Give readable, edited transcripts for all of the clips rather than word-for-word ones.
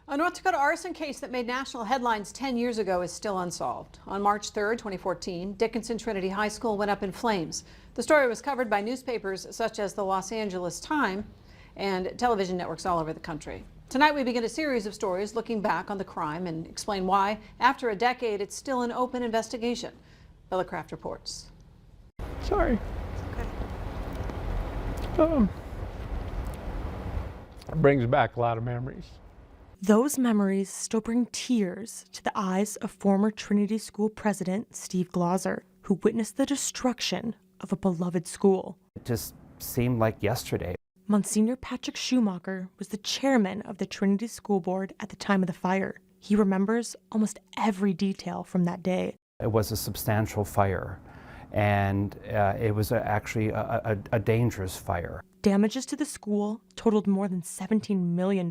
A North Dakota arson case that made national headlines 10 years ago is still unsolved. On March 3rd, 2014, Dickinson Trinity High School went up in flames. The story was covered by newspapers such as the Los Angeles Times and television networks all over the country. Tonight we begin a series of stories looking back on the crime and explain why, after a decade, it's still an open investigation. Bella Craft reports. Sorry. It's okay. It brings back a lot of memories. Those memories still bring tears to the eyes of former Trinity School president Steve Glauser, who witnessed the destruction of a beloved school. It just seemed like yesterday. Monsignor Patrick Schumacher was the chairman of the Trinity School Board at the time of the fire. He remembers almost every detail from that day. It was a substantial fire, and it was actually a dangerous fire. Damages to the school totaled more than $17 million.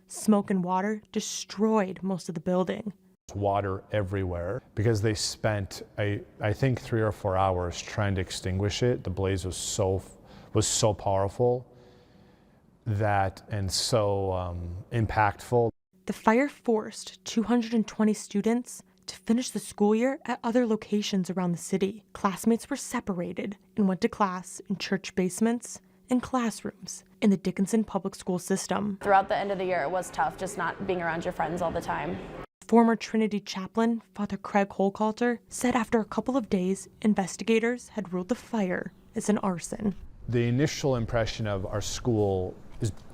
Smoke and water destroyed most of the building. Water everywhere because they spent, I think, 3 or 4 hours trying to extinguish it. The blaze was so powerful that and so impactful. The fire forced 220 students to finish the school year at other locations around the city. Classmates were separated and went to class in church basements and classrooms in the Dickinson public school system. Throughout the end of the year, it was tough just not being around your friends all the time. Former Trinity chaplain, Father Craig Holkalter, said after a couple of days, investigators had ruled the fire as an arson. The initial impression of our school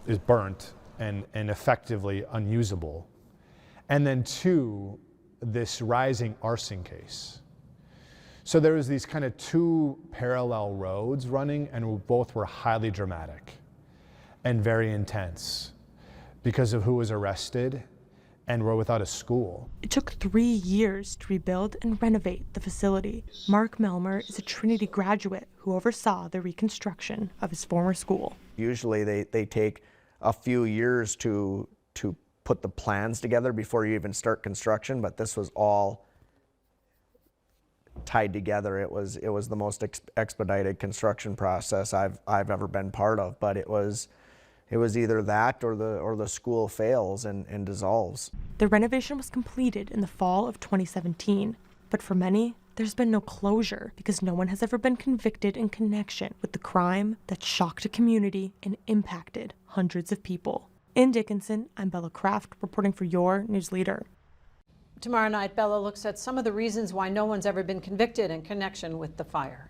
is burnt and effectively unusable. And then two, this rising arson case. So there was these kind of two parallel roads running, and both were highly dramatic and very intense because of who was arrested and were without a school. It took 3 years to rebuild and renovate the facility. Mark Melmer is a Trinity graduate who oversaw the reconstruction of his former school. Usually they take a few years to put the plans together before you even start construction, but this was all tied together. It was the most expedited construction process I've ever been part of, but it was either that or the school fails and dissolves. The renovation was completed in the fall of 2017, but for many, there's been no closure because no one has ever been convicted in connection with the crime that shocked a community and impacted hundreds of people. In Dickinson, I'm Bella Craft, reporting for your News Leader. Tomorrow night, Bella looks at some of the reasons why no one's ever been convicted in connection with the fire.